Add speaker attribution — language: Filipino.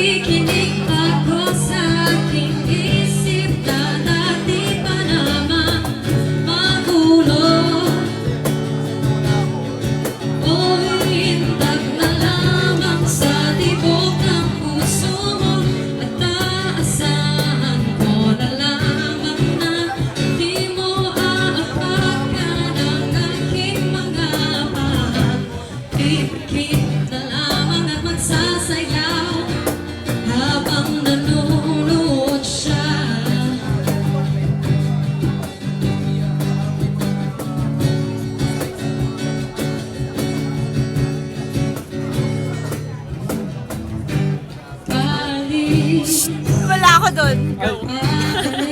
Speaker 1: nakikinig ako sa aking isip na dati pa naman magulo. Oy, hintag na lamang sa tibok ng puso mo at taasahan ko na lamang na di mo aapakan ang aking mga pag-ibig na lamang at magsasayaw habang nanonood siya. Balik
Speaker 2: Wala ako doon.
Speaker 1: at